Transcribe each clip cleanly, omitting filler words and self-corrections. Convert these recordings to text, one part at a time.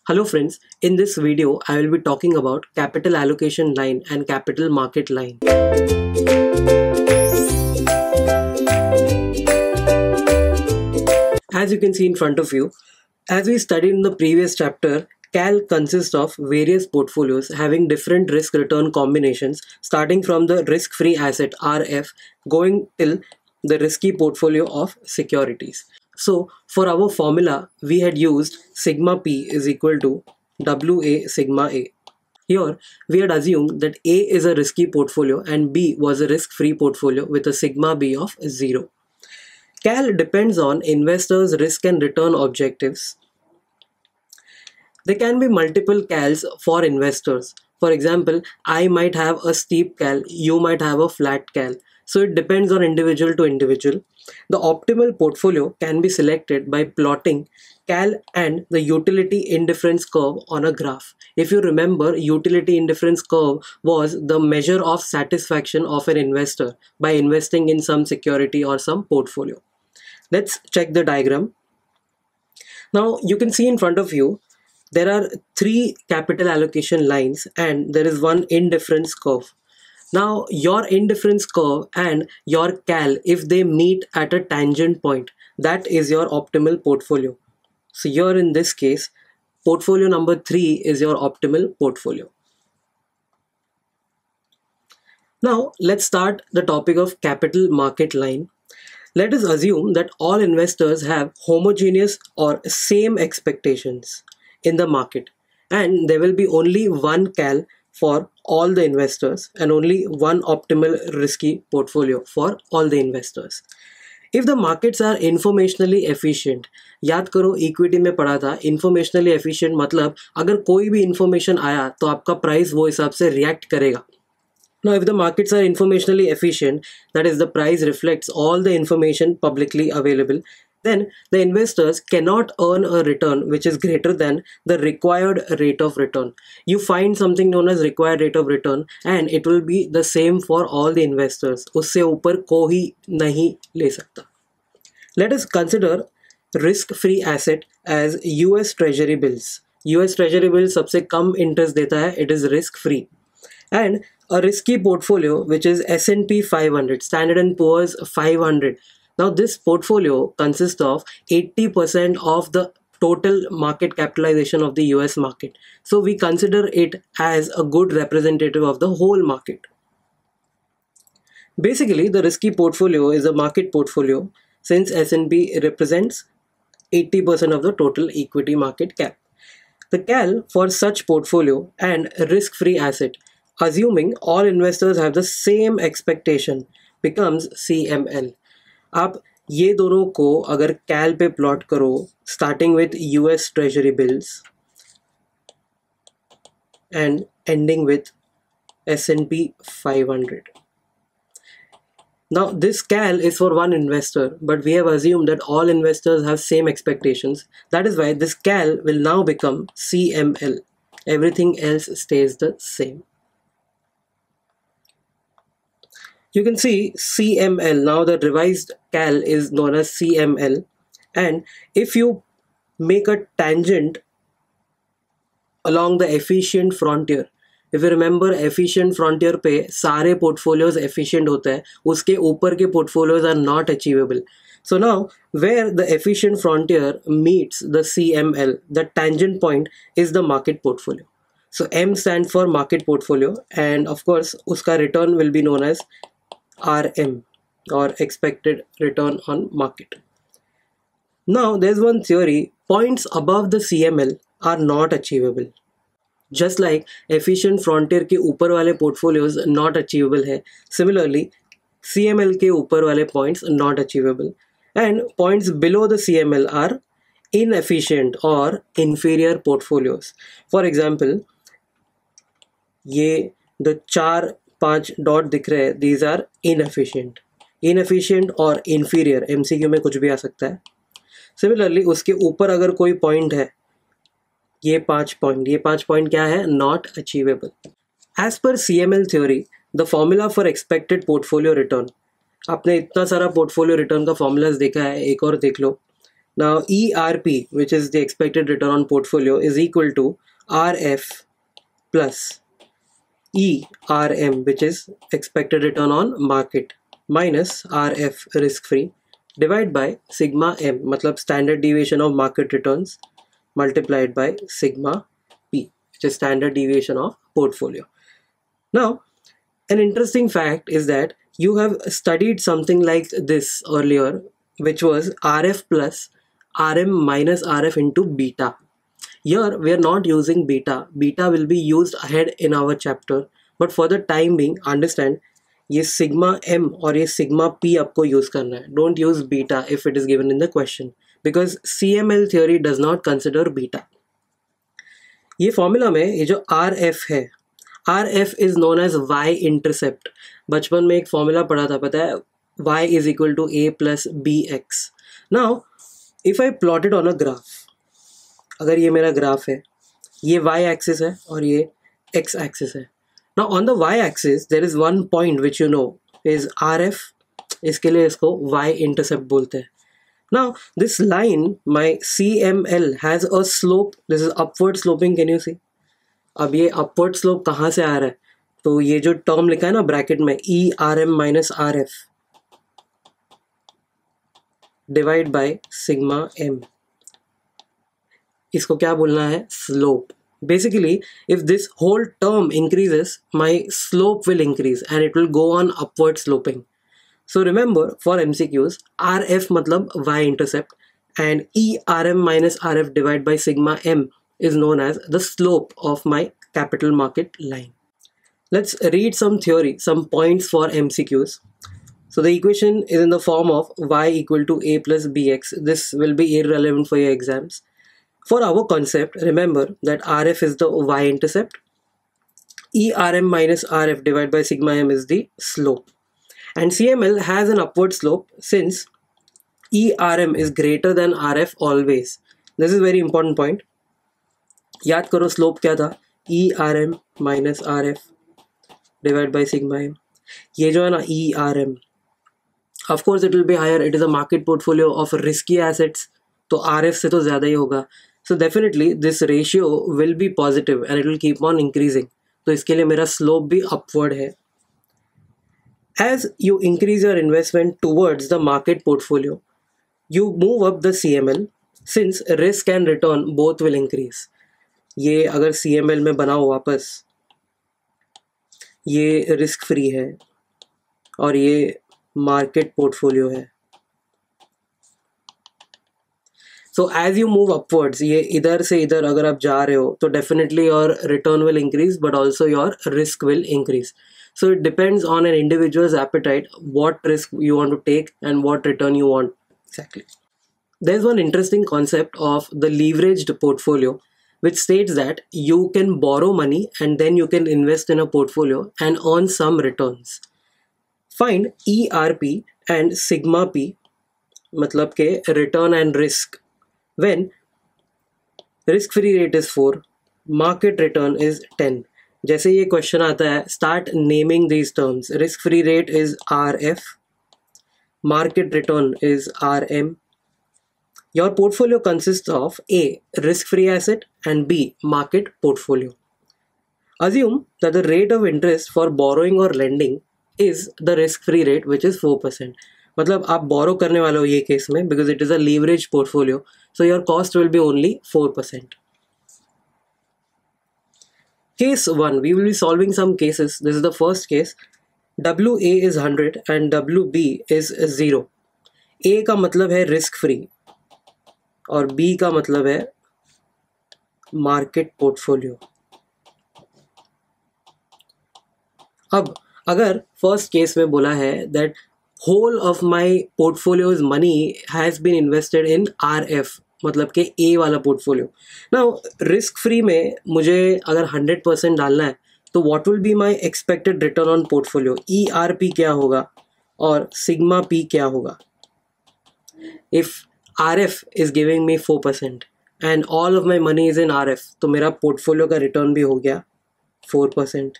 Hello friends, in this video I will be talking about capital allocation line and capital market line. As you can see in front of you, as we studied in the previous chapter, CAL consists of various portfolios having different risk return combinations starting from the risk-free asset RF going till the risky portfolio of securities. So for our formula, we had used sigma P is equal to WA sigma A. Here, we had assumed that A is a risky portfolio and B was a risk-free portfolio with a sigma B of 0. CAL depends on investors' risk and return objectives. There can be multiple CALs for investors. For example, I might have a steep CAL, you might have a flat CAL. So it depends on individual to individual. The optimal portfolio can be selected by plotting CAL and the utility indifference curve on a graph. If you remember, utility indifference curve was the measure of satisfaction of an investor by investing in some security or some portfolio. Let's check the diagram. Now you can see in front of you, there are three capital allocation lines and there is one indifference curve. Now your indifference curve and your CAL, if they meet at a tangent point, that is your optimal portfolio. So here in this case, portfolio number 3 is your optimal portfolio. Now let's start the topic of capital market line. Let us assume that all investors have homogeneous or same expectations in the market and there will be only one CAL for all the investors and only one optimal risky portfolio for all the investors. If the markets are informationally efficient, याद करो equity में पढ़ा था informationally efficient मतलब अगर कोई भी information आया तो आपका प्राइस वो हिसाब से react करेगा. Now if the markets are informationally efficient, that is the price reflects all the information publicly available, then the investors cannot earn a return which is greater than the required rate of return. You find something known as required rate of return and it will be the same for all the investors. उससे ऊपर कोई नहीं ले सकता. Let us consider risk-free asset as US Treasury bills. US Treasury bills सबसे कम interest देता है, it is risk-free. And a risky portfolio which is S&P 500, Standard & Poor's 500. Now this portfolio consists of 80% of the total market capitalization of the US market. So we consider it as a good representative of the whole market. Basically, the risky portfolio is a market portfolio since S&P represents 80% of the total equity market cap. The CAL for such portfolio and risk-free asset, assuming all investors have the same expectation, becomes CML. आप ये दोनों को अगर CAL पे plot करो starting with US Treasury bills and ending with S&P 500. Now this CAL is for one investor, but we have assumed that all investors have same expectations. That is why this CAL will now become CML. Everything else stays the same. You can see CML, now the revised CAL is known as CML, and if you make a tangent along the efficient frontier, if you remember efficient frontier पे सारे portfolios efficient होता है, उसके ऊपर के portfolios are not achievable. So now where the efficient frontier meets the CML, the tangent point is the market portfolio. So M stands for market portfolio and of course उसका return will be known as RM or expected return on market. Now there's one theory, points above the CML are not achievable. Just like efficient frontier के ऊपर वाले portfolios not achievable है, similarly CML के ऊपर वाले points not achievable and points below the CML are inefficient or inferior portfolios. For example, ये the 4-5 dot दिख रहे हैं, these are inefficient और inferior, MCQ में कुछ भी आ सकता है. Similarly उसके ऊपर अगर कोई पॉइंट है, ये 5 पॉइंट क्या है, not achievable. As per CML theory, the formula for expected portfolio return, आपने इतना सारा portfolio return का formulas देखा है, एक और देख लो. Now ERP, which is the expected return on portfolio, is equal to RF plus ERM, which is expected return on market, minus RF risk free, divide by sigma m, matlab standard deviation of market returns, multiplied by sigma p, which is standard deviation of portfolio. Now, an interesting fact is that you have studied something like this earlier, which was RF plus RM minus RF into beta. Here we are not using beta. Beta will be used ahead in our chapter, but for the time being, understand ये sigma m और ये sigma p आपको use करना है. Don't use beta if it is given in the question, because CML theory does not consider beta. ये formula में ये जो RF है, RF is known as y intercept. बचपन में एक formula पढ़ा था, पता है, y is equal to a plus bx. Now if I plot it on a graph, अगर ये मेरा ग्राफ है, ये y axis है और ये x axis है. Now on the y axis there is one point which you know is RF. इसके लिए इसको y intercept बोलते हैं. Now this line, my CML, has a slope. This is upward sloping. Can you see? अब ये upward slope कहाँ से आ रहा है? तो ये जो term लिखा है ना ब्रैकेट में, ERM minus RF divide by sigma m, इसको क्या बोलना है? Slope. Basically, if this whole term increases, my slope will increase and it will go on upward sloping. So remember, for MCQs, RF मतलब y intercept and ERM minus RF divided by sigma m is known as the slope of my capital market line. Let's read some theory, some points for MCQs. So the equation is in the form of y equal to a plus bx. This will be irrelevant for your exams. For our concept, remember that RF is the y-intercept, ERM minus RF divided by sigma m is the slope, and CML has an upward slope since ERM is greater than RF always. This is very important point. याद करो slope क्या था? ERM minus RF divided by sigma m. ये जो है ना ERM, of course it will be higher. It is a market portfolio of risky assets, तो RF से तो ज़्यादा ही होगा. So definitely this ratio will be positive and it will keep on increasing. तो इसके लिए मेरा slope भी upward है. As you increase your investment towards the market portfolio, you move up the CML since risk and return both will increase. ये अगर CML में बनाओ वापस, ये risk free है और ये market portfolio है. So as you move upwards, ये इधर से इधर अगर आप जा रहे हो तो definitely your return will increase, but also your risk will increase. So it depends on an individual's appetite, what risk you want to take and what return you want exactly. There's one interesting concept of the leveraged portfolio, which states that you can borrow money and then you can invest in a portfolio and earn some returns. Find ERP and sigma p, मतलब के return and risk, when risk free rate is 4, market return is 10. जैसे ये question आता है, start naming these terms. Risk free rate is RF, market return is RM. Your portfolio consists of A, risk free asset, and B, market portfolio. Assume that the rate of interest for borrowing or lending is the risk free rate, which is 4%. मतलब आप borrow करने वाले हो ये case में, because it is a leveraged portfolio, so your cost will be only 4%. Case 1, we will be solving some cases. This is the first case. WA is 100 and WB is 0. A का मतलब है risk free और B का मतलब है market portfolio. अब अगर first case में बोला है that whole of my portfolio's money has been invested in RF, मतलब के A वाला portfolio. Now risk free में मुझे अगर 100% डालना है तो what will be my expected return on portfolio? ERP क्या होगा और sigma P क्या होगा? If RF is giving me 4% and all of my money is in RF, तो मेरा portfolio का return भी हो गया 4%.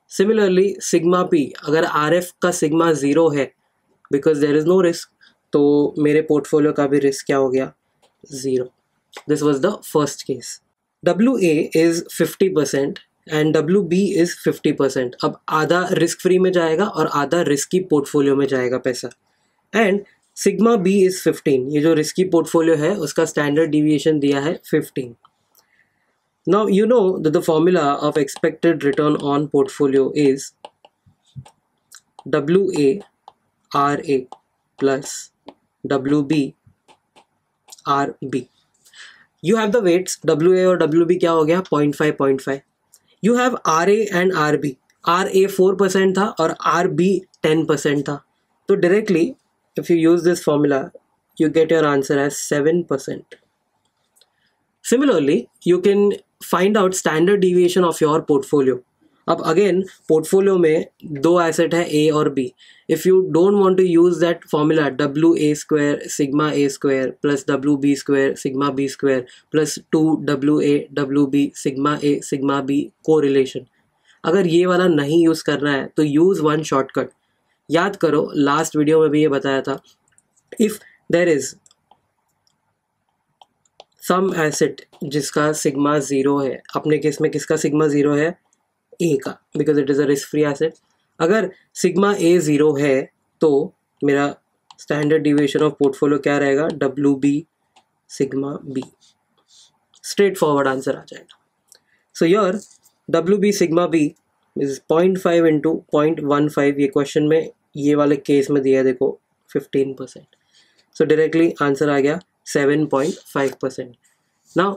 Similarly sigma P, अगर RF का sigma 0 है because there is no risk, तो मेरे portfolio का भी risk क्या हो गया? 0. This was the first case. WA is 50% and WB is 50%. अब आधा रिस्क फ्री में जाएगा और आधा रिस्की पोर्टफोलियो में जाएगा पैसा. And sigma B is 15. ये जो रिस्की पोर्टफोलियो है उसका स्टैंडर्ड डिविएशन दिया है 15. Now you know that the formula of expected return on portfolio is WA RA plus WB RB. You have the weights WA और WB क्या हो गया 0.5 0.5. You have RA and RB. RA 4% था और RB 10% था. तो directly if you use this formula you get your answer as 7%. Similarly you can find out standard deviation of your portfolio. अब again portfolio में दो एसेट है A और B. If you don't want to use that formula WA² sigma A² plus WB² sigma B² plus 2 WA WB sigma A sigma B correlation, अगर ये वाला नहीं use करना है तो यूज़ वन शॉर्टकट. याद करो लास्ट वीडियो में भी ये बताया था. If there is some asset जिसका सिग्मा 0 है, अपने केस में किसका सिग्मा 0 है, ए का, because it is a risk free asset. अगर सिग्मा ए 0 है तो मेरा स्टैंडर्ड डिविएशन ऑफ पोर्टफोलियो क्या रहेगा, WB sigma B. Straight forward answer आ जाएगा. So your WB sigma B is 0.5 into 0.15. ये क्वेश्चन में ये वाले केस में दिया है देखो 15%. सो डायरेक्टली आंसर आ गया 7.5%. Now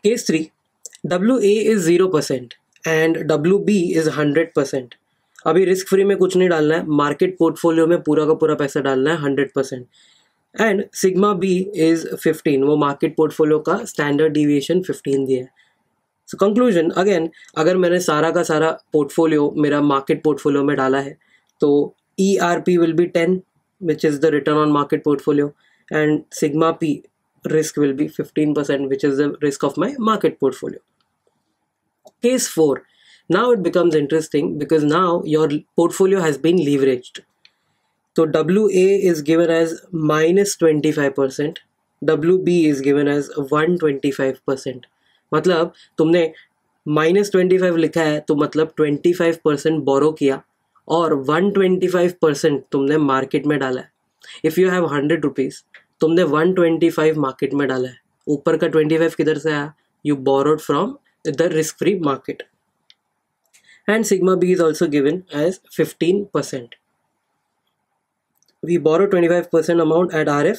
case 3, WA is 0% and WB is 100%. अभी रिस्क फ्री में कुछ नहीं डालना है, मार्केट पोर्टफोलियो में पूरा का पूरा पैसा डालना है 100%. एंड सिग्मा बी इज 15, वो मार्केट पोर्टफोलियो का स्टैंडर्ड डिविएशन 15 दिया है. सो कंक्लूजन अगेन, अगर मैंने सारा का सारा पोर्टफोलियो मेरा मार्केट पोर्टफोलियो में डाला है तो ERP will be 10 which is the return on market portfolio and sigma P risk will be 15% which is the risk of my market portfolio. Case 4. Now it becomes interesting because now your portfolio has been leveraged. So WA is given as -25%, WB is given as 125%. मतलब तुमने -25 लिखा है तो मतलब 25% बोरो किया और 125% तुमने market में डाला है. इफ़ यू हैव 100 रुपीज़, तुमने 125 मार्केट में डाला है, ऊपर का 25 किधर से आया, you borrowed from the risk free market. And sigma B is also given as 15%. We borrow 25% amount at RF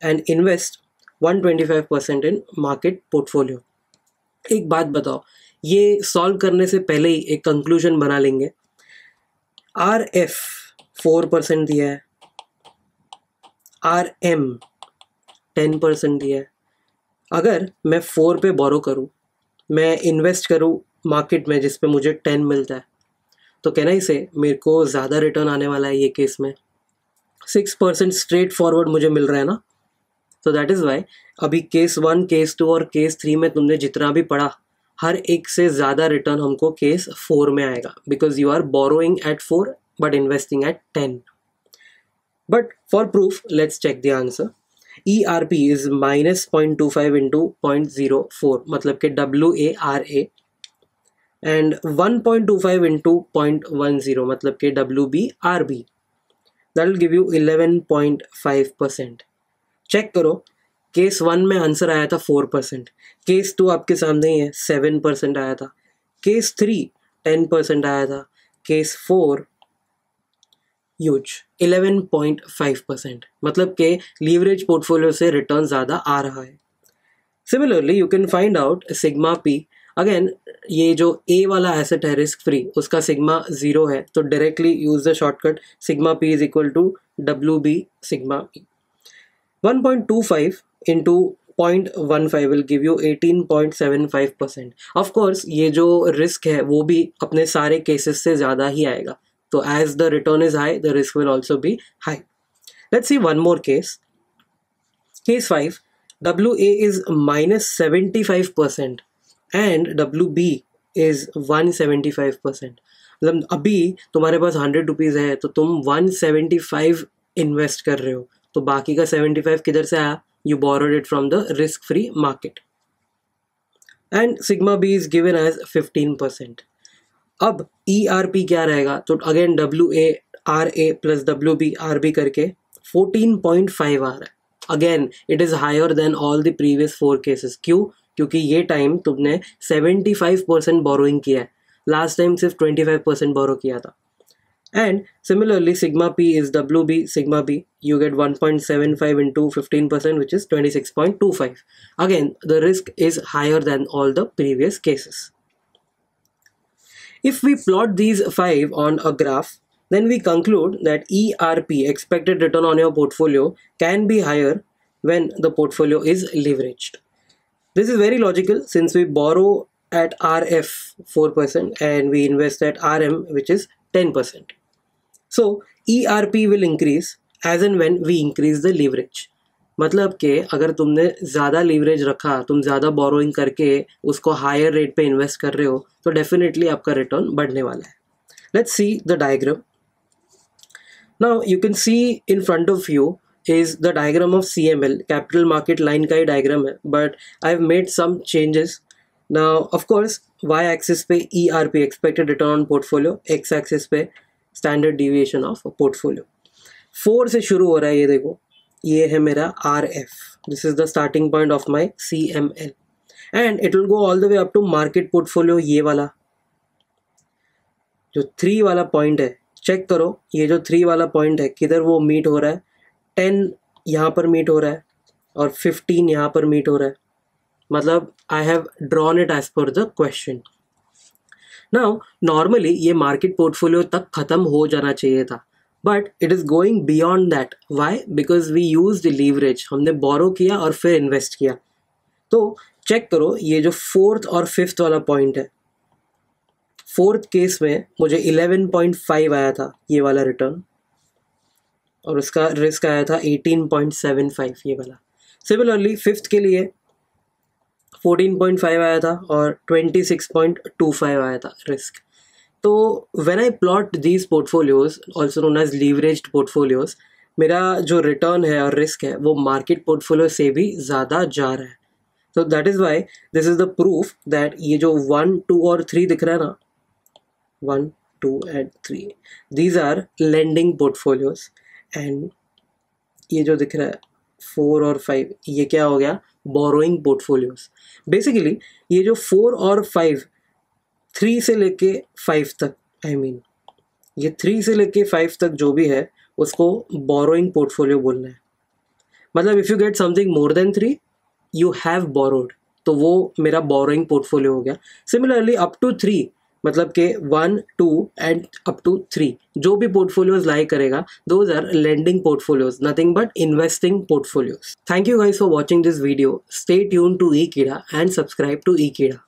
and invest 125% in market portfolio. एक बात बताओ, ये सॉल्व करने से पहले ही एक कंक्लूजन बना लेंगे. RF 4% दिया है, RM 10% दिया है. अगर मैं 4 पे बोरो करूँ, मैं इन्वेस्ट करूँ मार्केट में जिस पे मुझे 10 मिलता है, तो कहना ही से मेरे को ज़्यादा रिटर्न आने वाला है. ये केस में 6% स्ट्रेट फॉरवर्ड मुझे मिल रहा है ना. तो दैट इज़ वाई अभी केस 1, केस 2 और केस 3 में तुमने जितना भी पढ़ा, हर एक से ज़्यादा रिटर्न हमको केस 4 में आएगा, because you are borrowing at 4 but investing at 10. But for proof, let's check the answer. ERP is -0.25 into 0.04, मतलब कि WARA, and 1.25 into 0.10, मतलब कि WBRB. That will give you 11.5%. Check करो, केस 1 में आंसर आया था 4%, केस 2 आपके सामने ही है 7% आया था, केस 3 10% आया था, केस 4 ह्यूज 11.5%, मतलब के लीवरेज पोर्टफोलियो से रिटर्न ज़्यादा आ रहा है. Similarly you can find out sigma P. Again ये जो A वाला एसेट है रिस्क फ्री, उसका सिग्मा 0 है, तो directly use the shortcut sigma P is equal to WB sigma P. 1.25 into 0.15 will give you 18.75%. Of course ये जो risk है वो भी अपने सारे केसेस से ज़्यादा ही आएगा. So as the return is high, the risk will also be high. Let's see one more case. Case 5, WA is -75% and WB is 175%. मतलब अभी तुम्हारे पास 100 रुपीज़ है तो तुम 175 इन्वेस्ट कर रहे हो, तो बाकी का 75 किधर से आया, you borrowed it from the risk-free market. And sigma B is given as 15%. अब ERP क्या रहेगा? तो अगेन WARA plus WBRB करके 14.5 आ रहा है. Again it is higher than all the previous 4 cases. क्यों? क्योंकि ये टाइम तुमने 75% बोरोइंग किया है, लास्ट टाइम सिर्फ 25% बोरो किया था. And similarly, sigma P is WB sigma B. You get 1.75 into 15%, which is 26.25. Again, the risk is higher than all the previous cases. If we plot these 5 on a graph, then we conclude that ERP, expected return on your portfolio, can be higher when the portfolio is leveraged. This is very logical since we borrow at RF 4% and we invest at RM, which is 10%. So ERP will increase as and when we increase the leverage. मतलब कि अगर तुमने ज़्यादा leverage रखा, तुम ज़्यादा borrowing करके उसको हायर रेट पे इन्वेस्ट कर रहे हो, तो डेफिनेटली आपका रिटर्न बढ़ने वाला है. Let's see the diagram. Now you can see in front of you is the diagram of CML, capital market line का ही diagram है, but I've made some changes. Now of course y axis पे ERP, expected return on portfolio, x axis पे standard deviation of portfolio. 4 से शुरू हो रहा है, ये देखो, ये है मेरा RF. This is the starting point of my CML and it will go all the way up to market portfolio. ये वाला जो 3 वाला पॉइंट है, चेक करो ये जो 3 वाला पॉइंट है किधर वो मीट हो रहा है. 10 यहाँ पर मीट हो रहा है और 15 यहाँ पर मीट हो रहा है. मतलब I have drawn it as per the question. Now normally ये मार्केट पोर्टफोलियो तक ख़त्म हो जाना चाहिए था, but it is going beyond that. Why? Because we use the leverage. हमने बोरो किया और फिर इन्वेस्ट किया. तो चेक करो ये जो 4th और 5th वाला पॉइंट है, 4th केस में मुझे 11.5 आया था ये वाला रिटर्न और उसका रिस्क आया था 18.75 ये वाला. सिमिलरली 5th के लिए 14.5 आया था और 26.25 आया था रिस्क. तो when I plot these portfolios, also known as leveraged portfolios, मेरा जो रिटर्न है और रिस्क है वो मार्केट पोर्टफोलियो से भी ज़्यादा जा रहा है. तो that is why this is the proof that ये जो 1, 2 और 3 दिख रहा है ना, 1, 2 and 3, these are lending portfolios. And ये जो दिख रहा है 4 और 5, ये क्या हो गया? Borrowing portfolios. बेसिकली ये जो 4 और 5, 3 से लेके 5 तक, आई मीन ये 3 से लेके 5 तक जो भी है उसको बोरोइंग पोर्टफोलियो बोलना है. मतलब if you get something more than 3 you have borrowed, तो वो मेरा बोरोइंग पोर्टफोलियो हो गया. सिमिलरली अप टू 3, मतलब के 1, 2 एंड अप टू 3 जो भी पोर्टफोलियोज लाई करेगा, those are lending portfolios, nothing but investing portfolios. Thank you guys for watching this video. Stay tuned to eKeeda and subscribe to eKeeda.